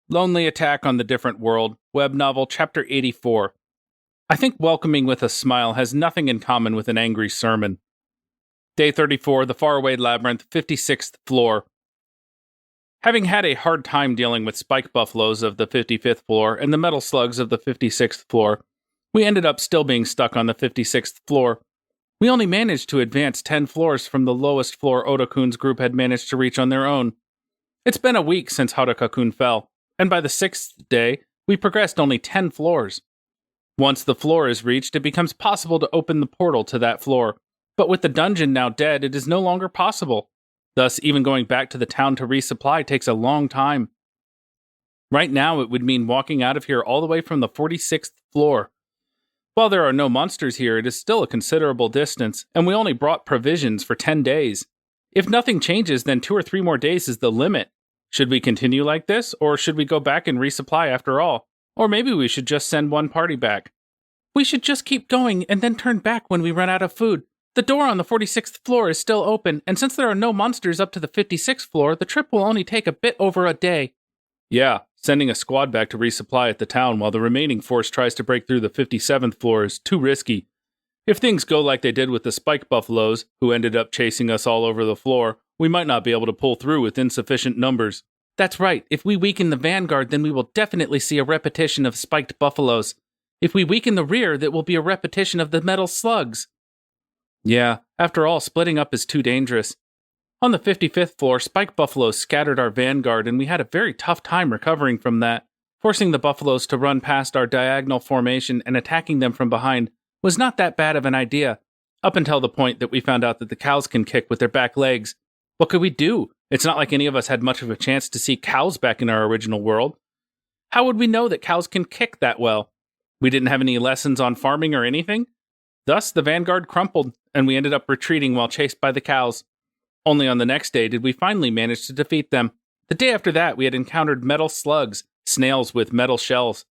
Lonely Attack on the Different World, web novel, Chapter 84. I think welcoming with a smile has nothing in common with an angry sermon. Day 34, The Faraway Labyrinth, 56th floor. Having had a hard time dealing with spike buffaloes of the 55th floor and the metal slugs of the 56th floor, we ended up still being stuck on the 56th floor. We only managed to advance 10 floors from the lowest floor Oda-kun's group had managed to reach on their own. It's been a week since Haruka-kun fell, and by the 6th day, we progressed only 10 floors. Once the floor is reached, it becomes possible to open the portal to that floor, but with the dungeon now dead, it is no longer possible. Thus, even going back to the town to resupply takes a long time. Right now, it would mean walking out of here all the way from the 46th floor. While there are no monsters here, it is still a considerable distance, and we only brought provisions for 10 days. If nothing changes, then 2 or 3 more days is the limit. Should we continue like this, or should we go back and resupply after all? Or maybe we should just send one party back. We should just keep going and then turn back when we run out of food. The door on the 46th floor is still open, and since there are no monsters up to the 56th floor, the trip will only take a bit over a day. Yeah, sending a squad back to resupply at the town while the remaining force tries to break through the 57th floor is too risky. If things go like they did with the spike buffaloes, who ended up chasing us all over the floor, we might not be able to pull through with insufficient numbers. That's right, if we weaken the vanguard, then we will definitely see a repetition of spiked buffaloes. If we weaken the rear, that will be a repetition of the metal slugs. Yeah, after all, splitting up is too dangerous. On the 55th floor, spike buffaloes scattered our vanguard, and we had a very tough time recovering from that. Forcing the buffaloes to run past our diagonal formation and attacking them from behind was not that bad of an idea, up until the point that we found out that the cows can kick with their back legs. What could we do? It's not like any of us had much of a chance to see cows back in our original world. How would we know that cows can kick that well? We didn't have any lessons on farming or anything. Thus, the vanguard crumpled, and we ended up retreating while chased by the cows. Only on the next day did we finally manage to defeat them. The day after that, we had encountered metal slugs, snails with metal shells.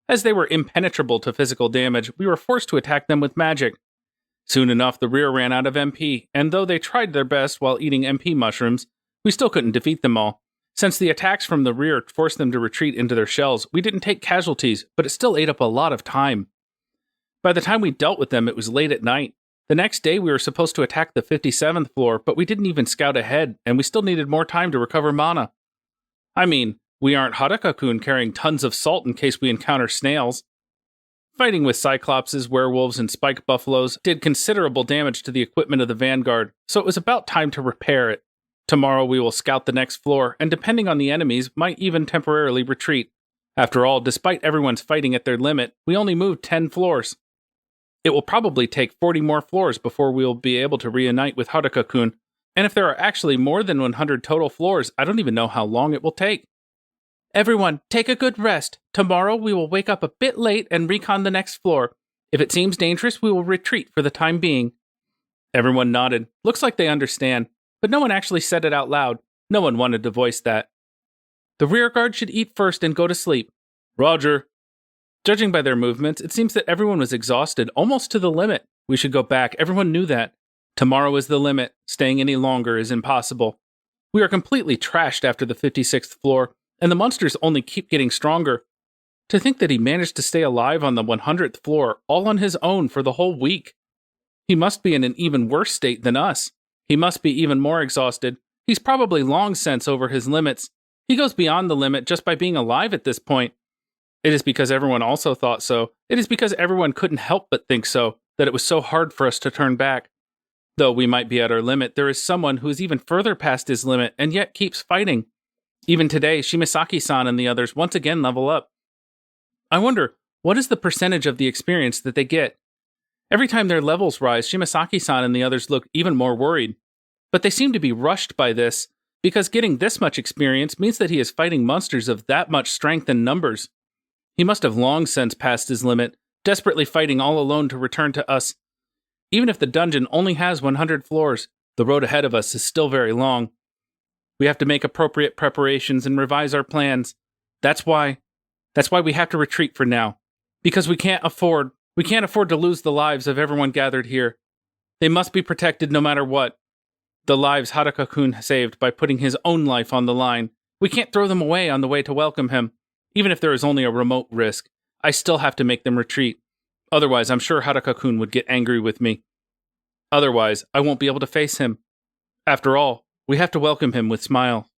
As they were impenetrable to physical damage, we were forced to attack them with magic. Soon enough, the rear ran out of MP, and though they tried their best while eating MP mushrooms, we still couldn't defeat them all. Since the attacks from the rear forced them to retreat into their shells, we didn't take casualties, but it still ate up a lot of time. By the time we dealt with them, it was late at night. The next day, we were supposed to attack the 57th floor, but we didn't even scout ahead, and we still needed more time to recover mana. I mean, we aren't Haruka-kun carrying tons of salt in case we encounter snails. Fighting with cyclopses, werewolves, and spike buffaloes did considerable damage to the equipment of the vanguard, so it was about time to repair it. Tomorrow we will scout the next floor, and depending on the enemies, might even temporarily retreat. After all, despite everyone's fighting at their limit, we only moved 10 floors. It will probably take 40 more floors before we will be able to reunite with Haruka-kun, and if there are actually more than 100 total floors, I don't even know how long it will take. Everyone, take a good rest. Tomorrow we will wake up a bit late and recon the next floor. If it seems dangerous, we will retreat for the time being. Everyone nodded. Looks like they understand, but no one actually said it out loud. No one wanted to voice that. The rear guard should eat first and go to sleep. Roger. Judging by their movements, it seems that everyone was exhausted, almost to the limit. We should go back. Everyone knew that. Tomorrow is the limit. Staying any longer is impossible. We are completely trashed after the 56th floor, and the monsters only keep getting stronger. To think that he managed to stay alive on the 100th floor, all on his own for the whole week. He must be in an even worse state than us. He must be even more exhausted. He's probably long since over his limits. He goes beyond the limit just by being alive at this point. It is because everyone also thought so. It is because everyone couldn't help but think so, that it was so hard for us to turn back. Though we might be at our limit, there is someone who is even further past his limit and yet keeps fighting. Even today, Shimasaki-san and the others once again level up. I wonder, what is the percentage of the experience that they get? Every time their levels rise, Shimasaki-san and the others look even more worried. But they seem to be rushed by this, because getting this much experience means that he is fighting monsters of that much strength and numbers. He must have long since passed his limit, desperately fighting all alone to return to us. Even if the dungeon only has 100 floors, the road ahead of us is still very long. We have to make appropriate preparations and revise our plans. That's why we have to retreat for now. Because we can't afford to lose the lives of everyone gathered here. They must be protected no matter what. The lives Haruka-kun saved by putting his own life on the line. We can't throw them away on the way to welcome him. Even if there is only a remote risk, I still have to make them retreat. Otherwise, I'm sure Haruka-kun would get angry with me. Otherwise, I won't be able to face him. After all, we have to welcome him with smile.